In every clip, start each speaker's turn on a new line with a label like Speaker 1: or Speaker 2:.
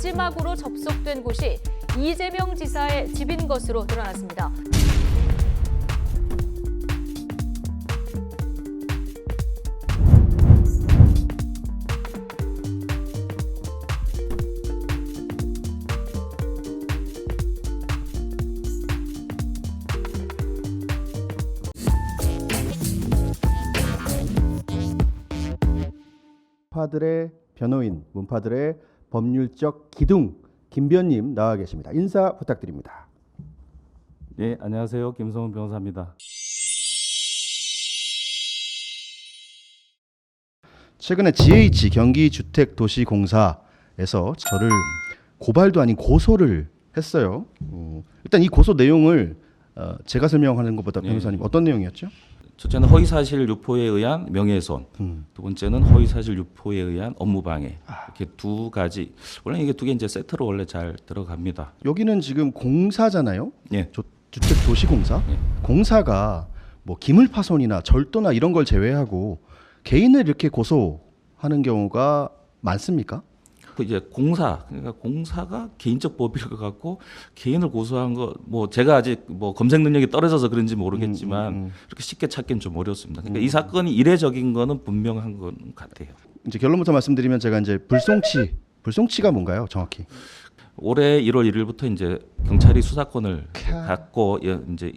Speaker 1: 마지막으로 접속된 곳이 이재명 지사의 집인 것으로 드러났습니다.
Speaker 2: 문파들의 변호인, 문파들의 법률적 기둥 김변님 나와 계십니다. 인사 부탁드립니다.
Speaker 3: 네, 안녕하세요. 김성훈 변호사입니다.
Speaker 2: 최근에 GH 경기주택도시공사에서 저를 고발도 아닌 고소를 했어요. 일단 이 고소 내용을 제가 설명하는 것보다 변호사님 어떤 내용이었죠?
Speaker 3: 첫째는 허위사실 유포에 의한 명예훼손, 두 번째는 허위사실 유포에 의한 업무방해. 이렇게 두 가지. 원래 이게 두 개 이제 세트로 원래 잘 들어갑니다.
Speaker 2: 여기는 지금 공사잖아요.
Speaker 3: 예.
Speaker 2: 주택도시공사.
Speaker 3: 예.
Speaker 2: 공사가 뭐 기물파손이나 절도나 이런 걸 제외하고 개인을 이렇게 고소하는 경우가 많습니까?
Speaker 3: 그 이제 그러니까 공사가 개인적 법일 것 같고 개인을 고소한 거 뭐 제가 아직 뭐 검색 능력이 떨어져서 그런지 모르겠지만 그렇게 쉽게 찾기는 좀 어렵습니다. 그러니까 이 사건이 이례적인 거는 분명한 건 같아요.
Speaker 2: 이제 결론부터 말씀드리면 제가 이제 불송치가 뭔가요, 정확히?
Speaker 3: 올해 1월 1일부터 이제 경찰이 수사권을 갖고 이제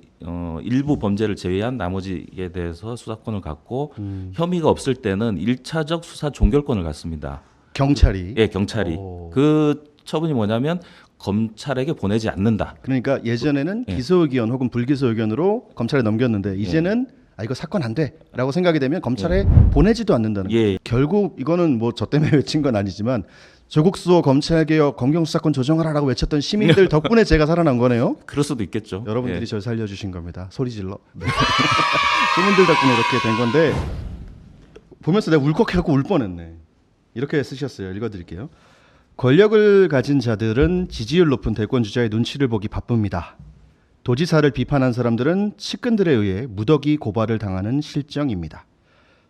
Speaker 3: 일부 범죄를 제외한 나머지에 대해서 수사권을 갖고 혐의가 없을 때는 1차적 수사 종결권을 갖습니다.
Speaker 2: 경찰이.
Speaker 3: 예, 경찰이. 그 처분이 뭐냐면 검찰에게 보내지 않는다.
Speaker 2: 그러니까 예전에는
Speaker 3: 예.
Speaker 2: 기소 의견 혹은 불기소 의견으로 검찰에 넘겼는데 이제는 이거 사건 안 돼라고 생각이 되면 검찰에 보내지도 않는다는 거예요.
Speaker 3: 예.
Speaker 2: 결국 이거는 뭐 저 때문에 외친 건 아니지만 조국 수호 검찰개혁 검경수사권 조정하라라고 외쳤던 시민들 덕분에 제가 살아난 거네요.
Speaker 3: 그럴 수도 있겠죠.
Speaker 2: 여러분들이
Speaker 3: 예.
Speaker 2: 저를 살려주신 겁니다. 소리 질러. 네. 시민들 덕분에 이렇게 된 건데 보면서 내가 울컥해갖고 울 뻔했네. 이렇게 쓰셨어요. 읽어드릴게요. 권력을 가진 자들은 지지율 높은 대권 주자의 눈치를 보기 바쁩니다. 도지사를 비판한 사람들은 측근들에 의해 무더기 고발을 당하는 실정입니다.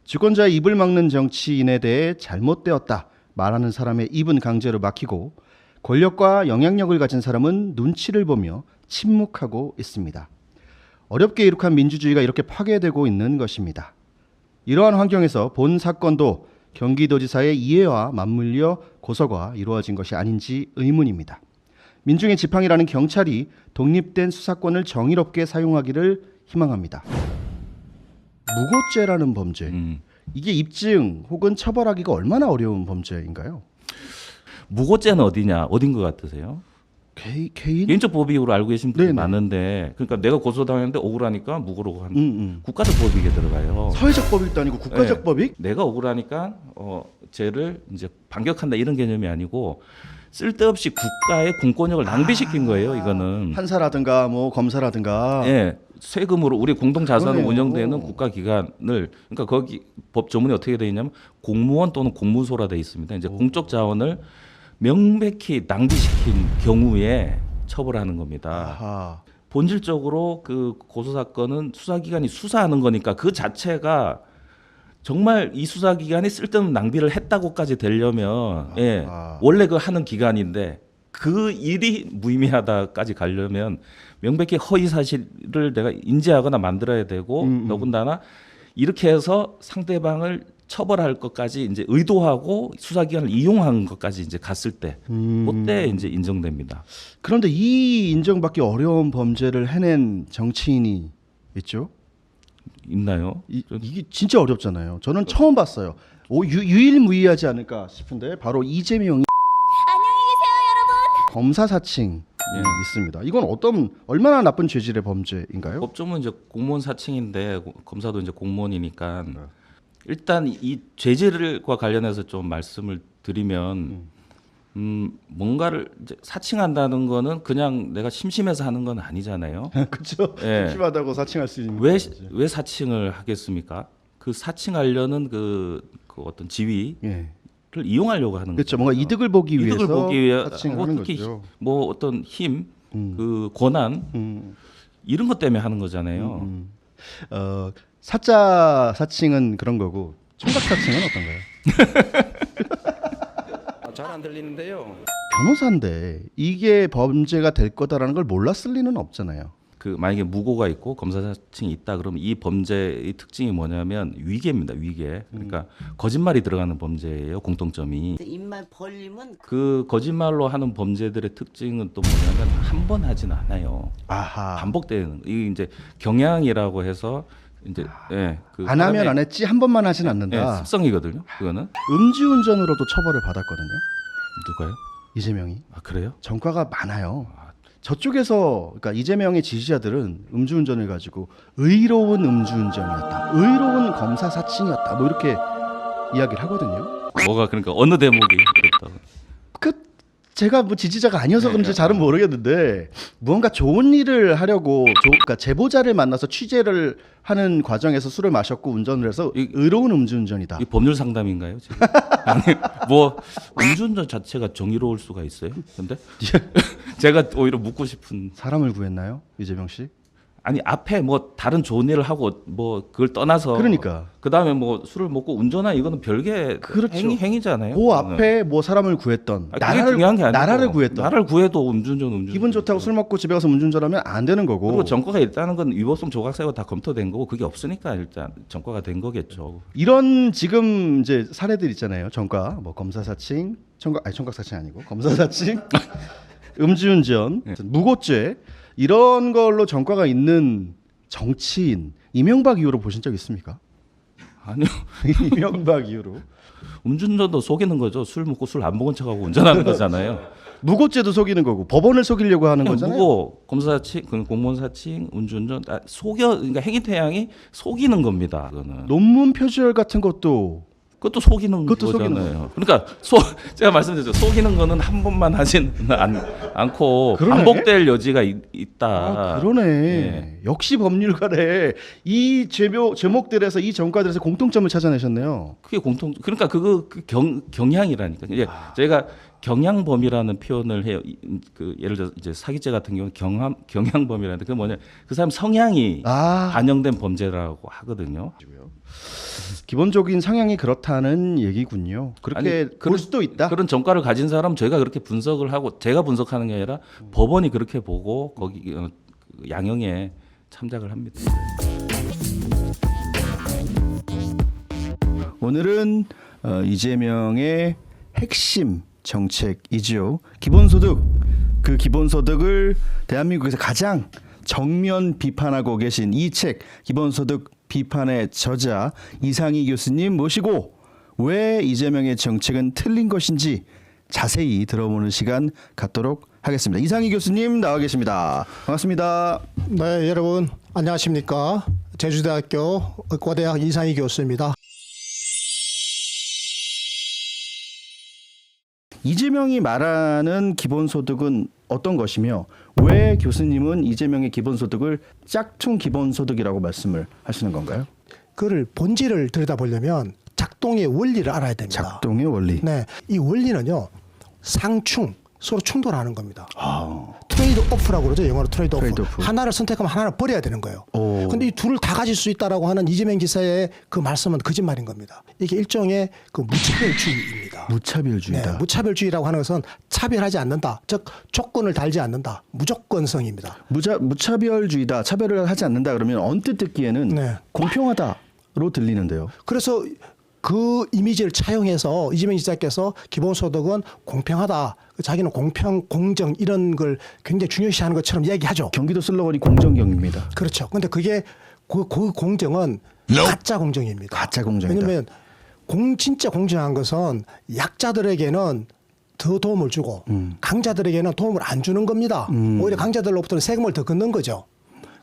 Speaker 2: 주권자의 입을 막는 정치인에 대해 잘못되었다 말하는 사람의 입은 강제로 막히고 권력과 영향력을 가진 사람은 눈치를 보며 침묵하고 있습니다. 어렵게 이룩한 민주주의가 이렇게 파괴되고 있는 것입니다. 이러한 환경에서 본 사건도 경기도지사의 이해와 맞물려 고소가 이루어진 것이 아닌지 의문입니다. 민중의 지팡이라는 경찰이 독립된 수사권을 정의롭게 사용하기를 희망합니다. 무고죄라는 범죄, 이게 입증 혹은 처벌하기가 얼마나 어려운 범죄인가요?
Speaker 3: 무고죄는 어딘 것 같으세요?
Speaker 2: 개인?
Speaker 3: 개인적 법익으로 알고 계신 분이
Speaker 2: 네네.
Speaker 3: 많은데, 그러니까 내가 고소당했는데 억울하니까 무고로 한 국가적 법익에 들어가요.
Speaker 2: 사회적 법익도 아니고 국가적
Speaker 3: 네.
Speaker 2: 법익?
Speaker 3: 내가 억울하니까 죄를 이제 반격한다 이런 개념이 아니고 쓸데없이 국가의 공권력을 낭비시킨 거예요. 이거는
Speaker 2: 판사라든가 뭐 검사라든가.
Speaker 3: 예, 세금으로 우리 공동 자산으로
Speaker 2: 그러네요.
Speaker 3: 운영되는 국가 기관을, 그러니까 거기 법 조문이 어떻게 되어 있냐면 공무원 또는 공무소라 되어 있습니다. 이제 공적 자원을 명백히 낭비시킨 경우에 처벌하는 겁니다.
Speaker 2: 아하.
Speaker 3: 본질적으로 그 고소 사건은 수사기관이 수사하는 거니까 그 자체가 정말 이 수사기관이 쓸데없는 낭비를 했다고까지 되려면 예, 원래 그 하는 기관인데 그 일이 무의미하다까지 가려면 명백히 허위 사실을 내가 인지하거나 만들어야 되고 더군다나 이렇게 해서 상대방을 처벌할 것까지 이제 의도하고 수사기관을 이용한 것까지 이제 갔을 때 그때 이제 인정됩니다.
Speaker 2: 그런데 이 인정받기 어려운 범죄를 해낸 정치인이 있죠?
Speaker 3: 있나요?
Speaker 2: 이게 진짜 어렵잖아요. 저는 처음 봤어요. 유일무이하지 않을까 싶은데 바로 이재명이 검사 사칭이 있습니다. 이건 얼마나 나쁜 죄질의 범죄인가요?
Speaker 3: 법조문 이제 공무원 사칭인데 검사도 이제 공무원이니까 일단 이 죄질과 관련해서 좀 말씀을 드리면 뭔가를 이제 사칭한다는 거는 그냥 내가 심심해서 하는 건 아니잖아요.
Speaker 2: 그렇죠.
Speaker 3: 예.
Speaker 2: 심심하다고 사칭할 수 있는
Speaker 3: 왜
Speaker 2: 거지.
Speaker 3: 사칭을 하겠습니까? 그 사칭하려는 그 어떤 지위를
Speaker 2: 예.
Speaker 3: 이용하려고 하는
Speaker 2: 그렇죠.
Speaker 3: 거죠.
Speaker 2: 뭔가 이득을 보기
Speaker 3: 이득을
Speaker 2: 위해서
Speaker 3: 보기 위해
Speaker 2: 사칭을
Speaker 3: 뭐
Speaker 2: 하는
Speaker 3: 특히
Speaker 2: 거죠.
Speaker 3: 뭐 어떤 힘, 그 권한 이런 것 때문에 하는 거잖아요.
Speaker 2: 사자 사칭은 그런 거고 청각 사칭은 어떤가요?
Speaker 4: 잘한다.
Speaker 3: 들리는데요.
Speaker 2: 변호사인데 이게 범죄가 될 거다라는 걸 몰랐을 리는 없잖아요.
Speaker 3: 그 만약에 무고가 있고 검사 사칭이 있다 그러면 이 범죄의 특징이 뭐냐면 위계입니다. 위계. 그러니까 거짓말이 들어가는 범죄예요. 공통점이.
Speaker 4: 입만 벌리면
Speaker 3: 그 거짓말로 하는 범죄들의 특징은 또 뭐냐면 한 번 하진 않아요.
Speaker 2: 아하.
Speaker 3: 반복되는. 이게 이제 경향이라고 해서 이제 예, 그
Speaker 2: 안 하면
Speaker 3: 사람의-
Speaker 2: 안 했지 한 번만 하진
Speaker 3: 예,
Speaker 2: 않는다.
Speaker 3: 습성이거든요. 그거는
Speaker 2: 음주운전으로도 처벌을 받았거든요.
Speaker 3: 누가요?
Speaker 2: 이재명이.
Speaker 3: 아 그래요?
Speaker 2: 전과가 많아요. 저쪽에서 그러니까 이재명의 지지자들은 음주운전을 가지고 의로운 음주운전이었다, 의로운 검사 사칭이었다, 뭐 이렇게 이야기를 하거든요.
Speaker 3: 뭐가 그러니까 어느 대목이 그렇다고?
Speaker 2: 그 제가 뭐 지지자가 아니어서 그런지 잘은 모르겠는데 무언가 좋은 일을 하려고 그러니까 제보자를 만나서 취재를 하는 과정에서 술을 마셨고 운전을 해서 의로운 음주운전이다.
Speaker 3: 이 법률 상담인가요 지금? 아니 뭐 음주운전 자체가 정의로울 수가 있어요? 근데 제가 오히려 묻고 싶은
Speaker 2: 사람을 구했나요, 이재명 씨?
Speaker 3: 아니 앞에 뭐 다른 좋은 일을 하고 뭐 그걸 떠나서
Speaker 2: 그러니까.
Speaker 3: 그 다음에 뭐 술을 먹고 운전한 이거는 별개
Speaker 2: 그렇죠.
Speaker 3: 행위잖아요.
Speaker 2: 그 앞에 뭐 사람을 구했던,
Speaker 3: 아니, 그게 중요한 게 아니고
Speaker 2: 나라를 구했던,
Speaker 3: 나라를 구해도 음주운전
Speaker 2: 기분 좋다고 술 먹고 집에 가서 운전하면 안 되는 거고.
Speaker 3: 그리고 전과가 있다는 건 위법성 조각사고 다 검토된 거고 그게 없으니까 일단 전과가 된 거겠죠.
Speaker 2: 이런 지금 이제 사례들 있잖아요. 전과, 뭐 검사 사칭, 청각 사칭 아니고 검사 사칭, 음주운전, 무고죄 이런 걸로 전과가 있는 정치인 이명박 이후로 보신 적 있습니까?
Speaker 3: 아니요.
Speaker 2: 이명박 이후로
Speaker 3: 음주운전도 속이는 거죠. 술 먹고 술 안 먹은 척하고 운전하는 거잖아요.
Speaker 2: 무고죄도 속이는 거고 법원을 속이려고 하는 거잖아요.
Speaker 3: 무고, 검사사칭, 공무원사칭, 음주운전 그러니까 행위태양이 속이는 겁니다. 그거는.
Speaker 2: 논문 표절 같은 것도
Speaker 3: 그것도 속이는
Speaker 2: 그것도
Speaker 3: 거잖아요.
Speaker 2: 속이는
Speaker 3: 그러니까 제가 말씀드렸죠. 속이는 거는 한 번만 하진 않고
Speaker 2: 그러네?
Speaker 3: 반복될 여지가 있다.
Speaker 2: 아, 그러네.
Speaker 3: 예.
Speaker 2: 역시 법률가래. 이 제목들에서 이 전과들에서 공통점을 찾아내셨네요.
Speaker 3: 그게 그러니까 그거 경향이라니까. 이제 저희가 경향범이라는 표현을 해요. 그 예를 들어 이제 사기죄 같은 경우는 경향범이라는데 그 뭐냐 그 사람 성향이 반영된 범죄라고 하거든요.
Speaker 2: 기본적인 성향이 그렇다는 얘기군요. 그렇게 볼 수도 있다.
Speaker 3: 그런 전과를 가진 사람 저희가 그렇게 분석을 하고 제가 분석하는 게 아니라 법원이 그렇게 보고 거기 양형에 참작을 합니다.
Speaker 2: 오늘은 이재명의 핵심 정책이지요. 기본소득. 그 기본소득을 대한민국에서 가장 정면 비판하고 계신 이 책 기본소득 비판의 저자 이상희 교수님 모시고 왜 이재명의 정책은 틀린 것인지 자세히 들어보는 시간 갖도록 하겠습니다. 이상희 교수님 나와 계십니다. 반갑습니다.
Speaker 5: 네, 여러분 안녕하십니까? 제주대학교 의과대학 이상희 교수입니다.
Speaker 2: 이재명이 말하는 기본소득은 어떤 것이며 왜 교수님은 이재명의 기본소득을 짝퉁 기본소득이라고 말씀을 하시는 건가요?
Speaker 5: 그를 본질을 들여다보려면 작동의 원리를 알아야 됩니다.
Speaker 2: 작동의 원리.
Speaker 5: 네, 이 원리는요 상충, 서로 충돌하는 겁니다.
Speaker 2: 아.
Speaker 5: 트레이드 오프라고 그러죠. 영어로 트레이드
Speaker 2: 트레이드
Speaker 5: 오프.
Speaker 2: 오프.
Speaker 5: 하나를 선택하면 하나를 버려야 되는 거예요.
Speaker 2: 오.
Speaker 5: 근데 이 둘을 다 가질 수 있다라고 하는 이재명 지사의 그 말씀은 거짓말인 겁니다. 이게 일종의 그 무차별주의입니다.
Speaker 2: 무차별주의다.
Speaker 5: 네, 무차별주의라고 하는 것은 차별하지 않는다. 즉 조건을 달지 않는다. 무조건성입니다.
Speaker 2: 무차별주의다. 차별을 하지 않는다 그러면 언뜻 듣기에는
Speaker 5: 네.
Speaker 2: 공평하다로 들리는데요.
Speaker 5: 그래서 그 이미지를 차용해서 이재명 지사께서 기본소득은 공평하다. 자기는 공평, 공정 이런 걸 굉장히 중요시하는 것처럼 얘기하죠.
Speaker 2: 경기도 슬로건이 공정경입니다.
Speaker 5: 그렇죠. 근데 그게 그 공정은 가짜 공정입니다.
Speaker 2: 가짜 공정이다.
Speaker 5: 왜냐하면 진짜 공정한 것은 약자들에게는 더 도움을 주고 강자들에게는 도움을 안 주는 겁니다. 오히려 강자들로부터는 세금을 더 걷는 거죠.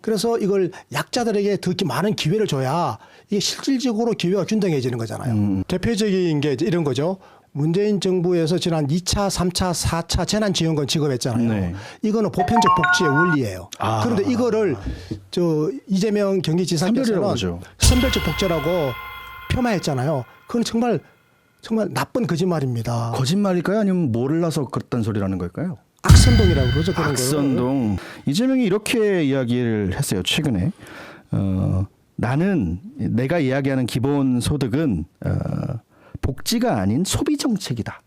Speaker 5: 그래서 이걸 약자들에게 더 많은 기회를 줘야 이게 실질적으로 기회가 균등해지는 거잖아요. 대표적인 게 이런 거죠. 문재인 정부에서 지난 2차, 3차, 4차 재난지원금 지급했잖아요.
Speaker 2: 네.
Speaker 5: 이거는 보편적 복지의 원리예요. 그런데 이거를 이재명 경기지사께서는
Speaker 2: 선별이라고
Speaker 5: 선별적 복지라고 폄하했잖아요. 그건 정말 나쁜 거짓말입니다.
Speaker 2: 거짓말일까요? 아니면 몰라서 그랬단 소리라는 걸까요?
Speaker 5: 악선동이라고 그러죠. 그런
Speaker 2: 악선동. 이재명이 이렇게 이야기를 했어요. 최근에 나는 내가 이야기하는 기본소득은 복지가 아닌 소비 정책이다.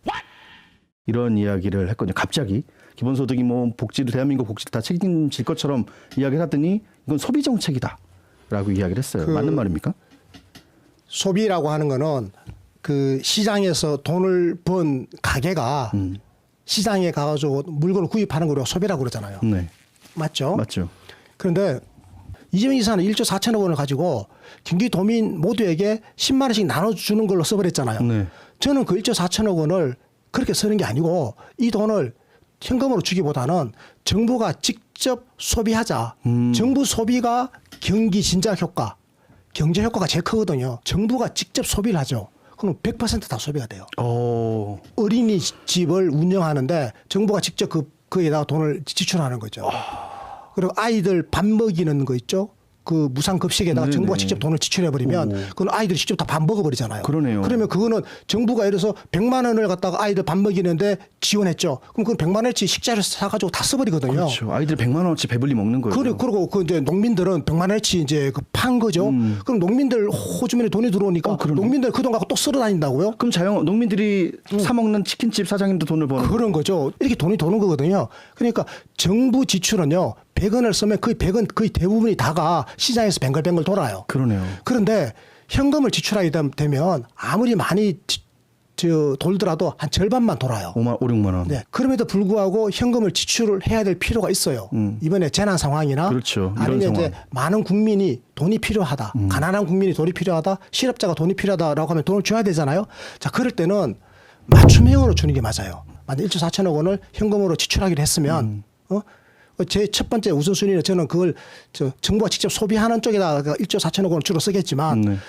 Speaker 2: 이런 이야기를 했거든요. 갑자기 기본소득이 뭐 복지를 대한민국 복지를 다 책임질 것처럼 이야기를 하더니 이건 소비 정책이다라고 이야기를 했어요. 맞는 말입니까?
Speaker 5: 소비라고 하는 거는 그 시장에서 돈을 번 가게가 시장에 가가지고 물건을 구입하는 거로 소비라고 그러잖아요.
Speaker 2: 네,
Speaker 5: 맞죠?
Speaker 2: 맞죠.
Speaker 5: 그런데 이재명 지사는 1조 4천억 원을 가지고 경기도민 모두에게 10만 원씩 나눠주는 걸로 써버렸잖아요.
Speaker 2: 네.
Speaker 5: 저는 그 1조 4천억 원을 그렇게 쓰는 게 아니고 이 돈을 현금으로 주기보다는 정부가 직접 소비하자. 정부 소비가 경기 진작 효과, 경제 효과가 제일 크거든요. 정부가 직접 소비를 하죠. 그럼 100% 다 소비가 돼요. 어린이집을 운영하는데 정부가 직접 그에다가 돈을 지출하는 거죠. 그리고 아이들 밥 먹이는 거 있죠. 그 무상급식에다가
Speaker 2: 네네.
Speaker 5: 정부가 직접 돈을 지출해버리면 그건 아이들이 직접 다 밥 먹어버리잖아요.
Speaker 2: 그러네요.
Speaker 5: 그러면 그거는 정부가 예를 들어서 100만 원을 갖다가 아이들 밥 먹이는데 지원했죠. 그럼 그건 100만 원어치 식자를 사가지고 다 써버리거든요.
Speaker 2: 그렇죠. 아이들 100만 원어치 배불리 먹는 거예요.
Speaker 5: 그리고 그 이제 농민들은 100만 원어치 이제 그 판 거죠. 그럼 농민들 호주머니에 돈이 들어오니까 농민들 그 돈 갖고 또 쓸어 다닌다고요?
Speaker 2: 그럼 농민들이 사 먹는 치킨집 사장님도 돈을 버는
Speaker 5: 그런 거죠. 이렇게 돈이 도는 거거든요. 그러니까 정부 지출은요. 100원을 쓰면 거의 100원 거의 대부분이 다가 시장에서 뱅글뱅글 돌아요.
Speaker 2: 그러네요.
Speaker 5: 그런데 현금을 지출하게 되면 아무리 많이 돌더라도 한 절반만 돌아요.
Speaker 2: 5, 6만 원.
Speaker 5: 네. 그럼에도 불구하고 현금을 지출을 해야 될 필요가 있어요. 이번에 재난 상황이나
Speaker 2: 그렇죠. 이런
Speaker 5: 아니면 이제
Speaker 2: 상황.
Speaker 5: 많은 국민이 돈이 필요하다. 가난한 국민이 돈이 필요하다. 실업자가 돈이 필요하다라고 하면 돈을 줘야 되잖아요. 자, 그럴 때는 맞춤형으로 주는 게 맞아요. 만약 1조 4천억 원을 현금으로 지출하기로 했으면 제 첫 번째 우선순위는 저는 그걸 정부가 직접 소비하는 쪽에다가 1조 4천억 원을 주로 쓰겠지만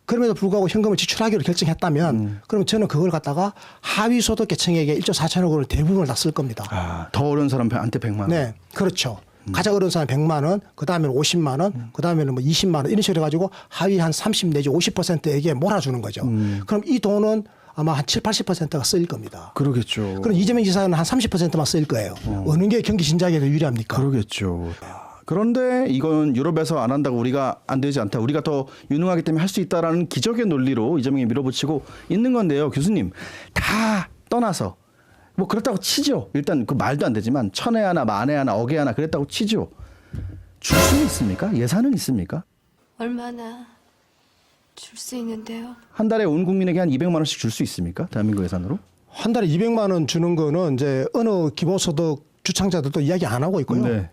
Speaker 5: 그럼에도 불구하고 현금을 지출하기로 결정했다면 그러면 저는 그걸 갖다가 하위 소득계층에게 1조 4천억 원을 대부분을 다 쓸 겁니다.
Speaker 2: 더 어려운 사람한테 100만 원.
Speaker 5: 네, 그렇죠. 가장 어려운 사람 100만 원, 그 다음에는 50만 원, 그 다음에는 뭐 20만 원 이런 식으로 해가지고 하위 한 30 내지 50%에게 몰아주는 거죠. 그럼 이 돈은 아마 한 7, 80%가 쓰일 겁니다.
Speaker 2: 그러겠죠.
Speaker 5: 그럼 이재명 지사는 한 30%만 쓰일 거예요. 어느 게 경기 진작에 더 유리합니까?
Speaker 2: 그러겠죠. 그런데 이건 유럽에서 안 한다고 우리가 안 되지 않다. 우리가 더 유능하기 때문에 할 수 있다라는 기적의 논리로 이재명이 밀어붙이고 있는 건데요. 교수님, 다 떠나서 뭐 그렇다고 치죠. 일단 그 말도 안 되지만 천에 하나, 만에 하나, 억에 하나 그랬다고 치죠. 줄 수는 있습니까? 예산은 있습니까?
Speaker 4: 얼마나 줄 수 있는데요?
Speaker 2: 한 달에 온 국민에게 한 200만 원씩 줄 수 있습니까? 대한민국 예산으로?
Speaker 5: 한 달에 200만 원 주는 거는 이제 어느 기본소득 주창자들도 이야기 안 하고 있고요.
Speaker 2: 네.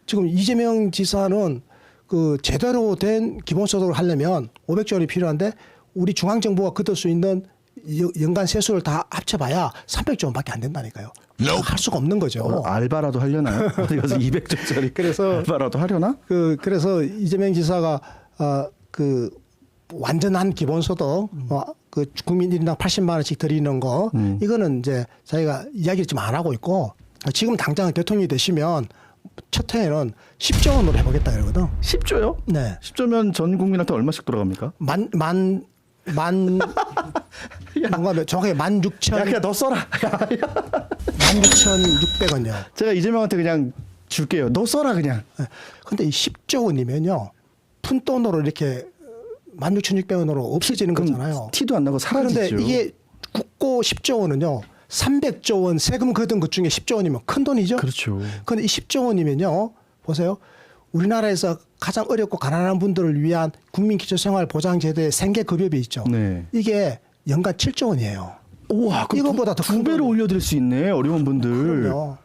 Speaker 5: 지금 이재명 지사는 그 제대로 된 기본소득을 하려면 500조 원이 필요한데 우리 중앙정부가 거둘 수 있는 연간 세수를 다 합쳐봐야 300조 원밖에 안 된다니까요. 할 수가 없는 거죠.
Speaker 2: 알바라도 하려나요? 어디 가서 200조짜리
Speaker 5: 그래서
Speaker 2: 알바라도 하려나?
Speaker 5: 그래서 이재명 지사가 그 완전한 기본소득 그 국민 1인당 80만 원씩 드리는 거 이거는 이제 자기가 이야기를 좀 안 하고 있고 지금 당장 대통령이 되시면 첫 해에는 10조 원으로 해보겠다 그러거든.
Speaker 2: 10조요?
Speaker 5: 네.
Speaker 2: 10조면 전 국민한테 얼마씩 돌아갑니까?
Speaker 5: 뭔가 정확하게 16,000.
Speaker 2: 야, 그냥 너 써라.
Speaker 5: 16,600원이요.
Speaker 2: 제가 이재명한테 그냥 줄게요. 너 써라 그냥.
Speaker 5: 근데 이 10조 원이면요. 푼돈으로 이렇게 16,600원으로 없어지는 거잖아요.
Speaker 2: 티도 안 나고 사라지죠.
Speaker 5: 그런데 이게 국고 10조 원은요. 300조 원 세금 걷은 것 중에 10조 원이면 큰 돈이죠.
Speaker 2: 그렇죠.
Speaker 5: 그런데 이 10조 원이면요. 보세요. 우리나라에서 가장 어렵고 가난한 분들을 위한 국민기초생활보장제도의 생계급여비 있죠.
Speaker 2: 네.
Speaker 5: 이게 연간 7조 원이에요.
Speaker 2: 우와,
Speaker 5: 이것보다 더 큰
Speaker 2: 2배로
Speaker 5: 돈이에요.
Speaker 2: 올려드릴 수 있네. 어려운 분들.
Speaker 5: 그럼요.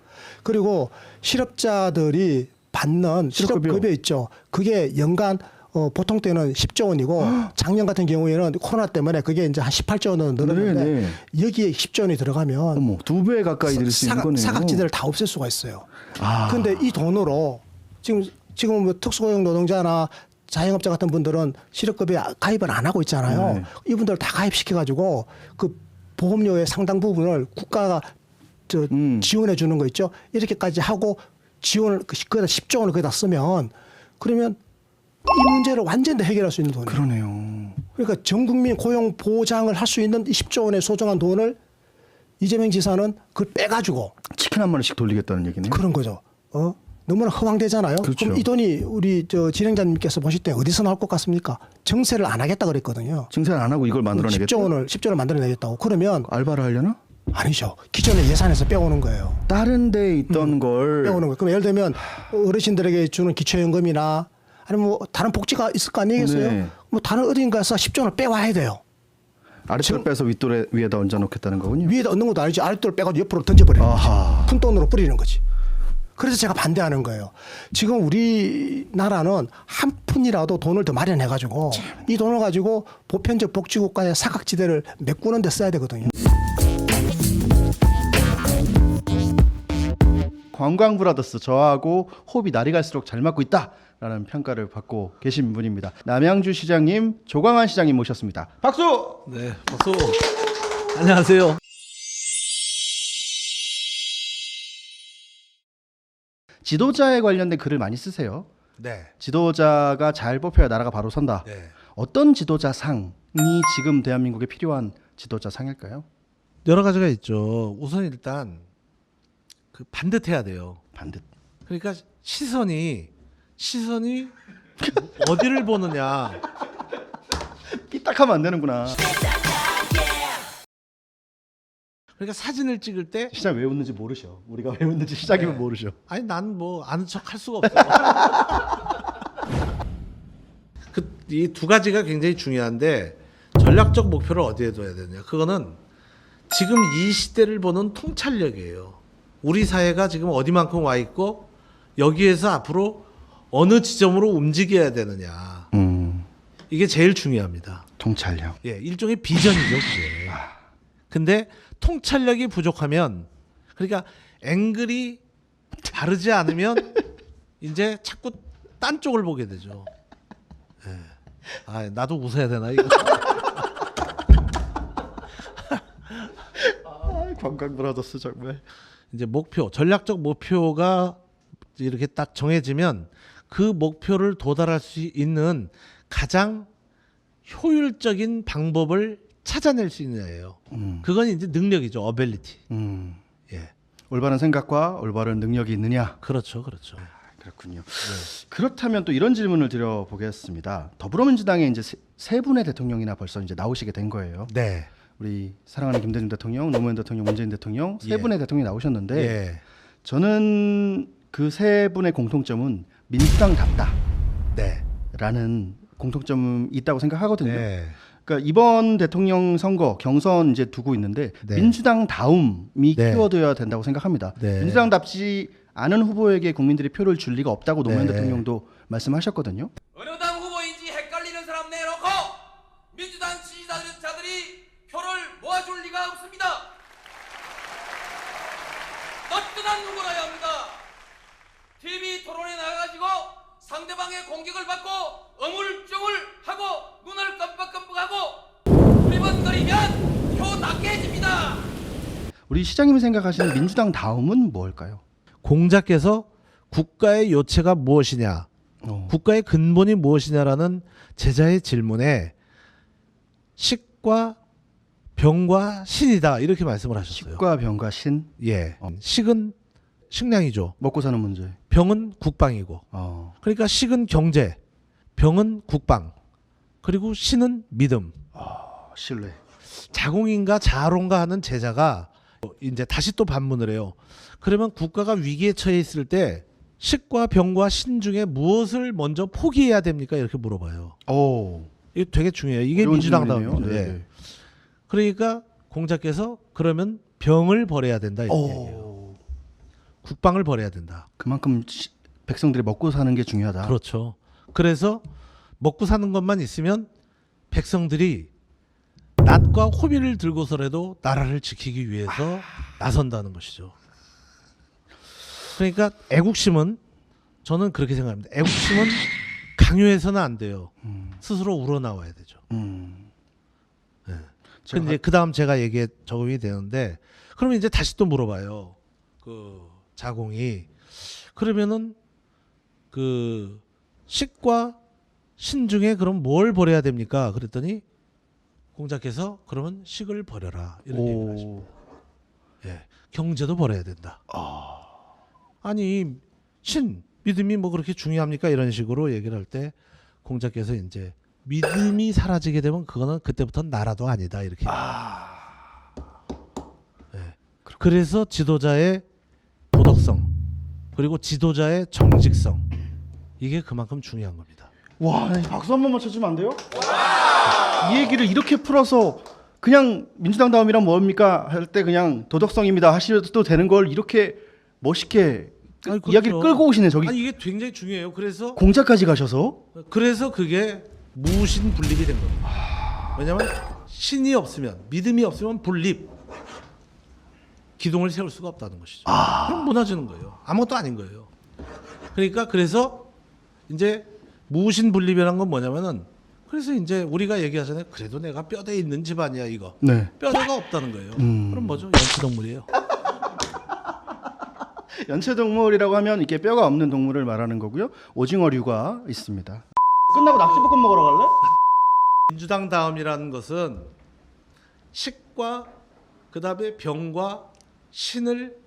Speaker 5: 그리고 실업자들이 받는
Speaker 2: 실업급여.
Speaker 5: 실업급여 있죠. 그게 연간 보통 때는 10조 원이고 작년 같은 경우에는 코로나 때문에 그게 이제 한 18조 원으로 늘었는데
Speaker 2: 네네.
Speaker 5: 여기에 10조 원이 들어가면
Speaker 2: 어머, 2배 가까이 드릴 수 있는 거네요.
Speaker 5: 사각지대를 다 없앨 수가 있어요.
Speaker 2: 아.
Speaker 5: 그런데 이 돈으로 지금 뭐 특수고용 노동자나 자영업자 같은 분들은 실업급여에 가입을 안 하고 있잖아요.
Speaker 2: 네.
Speaker 5: 이분들 다 가입시켜가지고 그 보험료의 상당 부분을 국가가 지원해 주는 거 있죠. 이렇게까지 하고 지원을 거기다 10조 원을 거기다 쓰면 그러면 이 문제를 완전히 해결할 수 있는 돈이에요.
Speaker 2: 그러네요.
Speaker 5: 그러니까 전 국민 고용 보장을 할 수 있는 이 10조 원의 소중한 돈을 이재명 지사는 그걸 빼가지고
Speaker 2: 치킨 한 마리씩 돌리겠다는 얘기네요.
Speaker 5: 그런 거죠. 너무나 허황되잖아요.
Speaker 2: 그렇죠.
Speaker 5: 그럼 이 돈이 우리 진행자님께서 보실 때 어디서 나올 것 같습니까? 정세를 안 하겠다 그랬거든요.
Speaker 2: 증세를 안 하고 이걸 만들어내겠다.
Speaker 5: 10조 원을 만들어내겠다고. 그러면
Speaker 2: 알바를 하려나?
Speaker 5: 아니죠. 기존의 예산에서 빼오는 거예요.
Speaker 2: 다른 데 있던 걸
Speaker 5: 빼오는 거예요. 그럼 예를 들면 어르신들에게 주는 기초연금이나 아니면 뭐 다른 복지가 있을 거 아니겠어요?
Speaker 2: 네.
Speaker 5: 뭐 다른 어딘가에서 10조 원을 빼와야 돼요.
Speaker 2: 아랫돌 빼서 윗돌에 위에다 얹어 놓겠다는 거군요.
Speaker 5: 위에다 얻는 것도 아니지. 아랫돌을 빼가지고 옆으로 던져버리는 거지.
Speaker 2: 아하.
Speaker 5: 푼돈으로 뿌리는 거지. 그래서 제가 반대하는 거예요. 지금 우리나라는 한 푼이라도 돈을 더 마련해가지고 이 돈을 가지고 보편적 복지국가의 사각지대를 메꾸는 데 써야 되거든요.
Speaker 2: 관광브라더스 저하고 호흡이 날이 갈수록 잘 맞고 있다라는 평가를 받고 계신 분입니다. 남양주 시장님, 조광한 시장님 모셨습니다. 박수!
Speaker 6: 네, 박수. 안녕하세요.
Speaker 2: 지도자에 관련된 글을 많이 쓰세요.
Speaker 6: 네.
Speaker 2: 지도자가 잘 뽑혀야 나라가 바로 선다.
Speaker 6: 네.
Speaker 2: 어떤 지도자상이 지금 대한민국에 필요한 지도자상일까요?
Speaker 6: 여러 가지가 있죠. 우선 일단 그 반듯해야 돼요.
Speaker 2: 반듯.
Speaker 6: 그러니까 시선이 어디를 보느냐.
Speaker 2: 삐딱하면 안 되는구나.
Speaker 6: 그러니까 사진을 찍을 때
Speaker 2: 시장 왜 웃는지 모르셔. 우리가 왜 웃는지 시장이면 모르셔.
Speaker 6: 아니 난 뭐 아는 척 할 수가 없어. 그 이 두 가지가 굉장히 중요한데 전략적 목표를 어디에 둬야 되냐. 그거는 지금 이 시대를 보는 통찰력이에요. 우리 사회가 지금 어디만큼 와 있고 여기에서 앞으로 어느 지점으로 움직여야 되느냐. 이게 제일 중요합니다.
Speaker 2: 통찰력.
Speaker 6: 예, 일종의 비전이죠, 그게. 근데 통찰력이 부족하면 그러니까 앵글이 다르지 않으면 이제 자꾸 딴 쪽을 보게 되죠. 예. 아, 나도 웃어야 되나 이거.
Speaker 2: 관광브라더스 정말.
Speaker 6: 이제 목표, 전략적 목표가 이렇게 딱 정해지면 그 목표를 도달할 수 있는 가장 효율적인 방법을 찾아낼 수 있느냐예요. 그건 이제 능력이죠, 어빌리티. 예,
Speaker 2: 올바른 생각과 올바른 능력이 있느냐.
Speaker 6: 그렇죠, 그렇죠.
Speaker 2: 그렇군요. 그렇다면 또 이런 질문을 드려보겠습니다. 더불어민주당에 이제 세 분의 대통령이나 벌써 이제 나오시게 된 거예요.
Speaker 6: 네,
Speaker 2: 우리 사랑하는 김대중 대통령, 노무현 대통령, 문재인 대통령 세
Speaker 6: 예.
Speaker 2: 분의 대통령이 나오셨는데
Speaker 6: 예,
Speaker 2: 저는 그 세 분의 공통점은 민주당답다라는
Speaker 6: 네,
Speaker 2: 공통점이 있다고 생각하거든요.
Speaker 6: 네.
Speaker 2: 그러니까 이번 대통령 선거 경선 이제 두고 있는데
Speaker 6: 네.
Speaker 2: 민주당다움이
Speaker 6: 네.
Speaker 2: 키워드여야 된다고 생각합니다.
Speaker 6: 네.
Speaker 2: 민주당답지 않은 후보에게 국민들이 표를 줄 리가 없다고 노무현
Speaker 6: 네.
Speaker 2: 대통령도 말씀하셨거든요.
Speaker 7: 어느 당 후보인지 헷갈리는 사람 내놓고 민주당 지지자들이 표를 모아줄 리가 없습니다. 너뜬한 누구라야 합니다. TV 토론에 나가가지고 상대방의 공격을 받고 어물쩡물하고 눈을 깜빡깜빡하고 두리번거리면 표 낚여집니다.
Speaker 2: 우리 시장님이 생각하시는 민주당다움은 뭘까요?
Speaker 6: 공자께서 국가의 요체가 무엇이냐, 국가의 근본이 무엇이냐라는 제자의 질문에 식과 병과 신이다 이렇게 말씀을 하셨어요.
Speaker 2: 식과 병과 신,
Speaker 6: 예, 식은 식량이죠.
Speaker 2: 먹고 사는 문제.
Speaker 6: 병은 국방이고. 그러니까 식은 경제, 병은 국방, 그리고 신은 믿음.
Speaker 2: 신뢰.
Speaker 6: 자공인가 자아론가 하는 제자가 이제 다시 또 반문을 해요. 그러면 국가가 위기에 처해 있을 때 식과 병과 신 중에 무엇을 먼저 포기해야 됩니까? 이렇게 물어봐요.
Speaker 2: 오,
Speaker 6: 이게 되게 중요해요. 이게
Speaker 2: 어려운
Speaker 6: 민주당다움이죠.
Speaker 2: 질문이네요.
Speaker 6: 예.
Speaker 2: 네.
Speaker 6: 그러니까 공자께서 그러면 병을 버려야 된다 이렇게 얘기해요. 국방을 버려야 된다.
Speaker 2: 그만큼 백성들이 먹고 사는 게 중요하다.
Speaker 6: 그렇죠. 그래서 먹고 사는 것만 있으면 백성들이 낫과 호비를 들고서라도 나라를 지키기 위해서 나선다는 것이죠. 그러니까 애국심은 저는 그렇게 생각합니다. 애국심은 강요해서는 안 돼요. 스스로 우러나와야 되죠. 근데 그 다음 제가 얘기에 적용이 되는데 그러면 이제 다시 또 물어봐요. 그 자공이 그러면은 그 식과 신 중에 그럼 뭘 버려야 됩니까? 그랬더니 공자께서 그러면 식을 버려라 이런 얘기를 하십니다. 예, 경제도 버려야 된다. 아니 신 믿음이 뭐 그렇게 중요합니까? 이런 식으로 얘기를 할 때 공자께서 이제 믿음이 사라지게 되면 그거는 그때부터 나라도 아니다 이렇게. 예. 그래서 지도자의 도덕성 그리고 지도자의 정직성 이게 그만큼 중요한 겁니다.
Speaker 2: 와, 박수 한 번만 쳐주면 안 돼요? 이 얘기를 이렇게 풀어서 그냥 민주당 다음이란 뭡니까 할 때 그냥 도덕성입니다 하셔도 되는 걸 이렇게 멋있게
Speaker 6: 아니, 그렇죠.
Speaker 2: 이야기를 끌고 오시네. 저기
Speaker 6: 아니 이게 굉장히 중요해요.
Speaker 2: 공자까지 가셔서
Speaker 6: 그래서 그게 무신분립이 된 겁니다. 왜냐하면 신이 없으면 믿음이 없으면 분립 기둥을 세울 수가 없다는 것이죠. 그럼 무너지는 거예요. 아무것도 아닌 거예요. 그러니까 그래서 이제 무신분립이라는 건 뭐냐면은 그래서 이제 우리가 얘기하잖아요. 그래도 내가 뼈대 있는 집안이야 이거.
Speaker 2: 네.
Speaker 6: 뼈대가 없다는 거예요. 그럼 뭐죠? 연체동물이에요.
Speaker 2: 연체동물이라고 하면 이렇게 뼈가 없는 동물을 말하는 거고요. 오징어류가 있습니다. 끝나고 낙지볶음 먹으러 갈래?
Speaker 6: 민주당 다음이라는 것은 식과 그다음에 병과 신을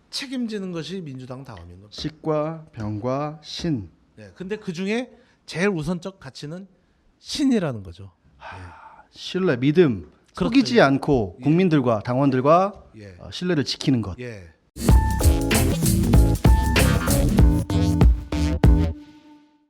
Speaker 6: 책임지는 것이 민주당 다음인 겁니다.
Speaker 2: 식과 병과 신.
Speaker 6: 네, 근데 그 중에 제일 우선적 가치는 신이라는 거죠.
Speaker 2: 신뢰, 믿음,
Speaker 6: 그렇죠.
Speaker 2: 속이지 않고 국민들과 당원들과
Speaker 6: 예.
Speaker 2: 신뢰를 지키는 것.
Speaker 6: 예.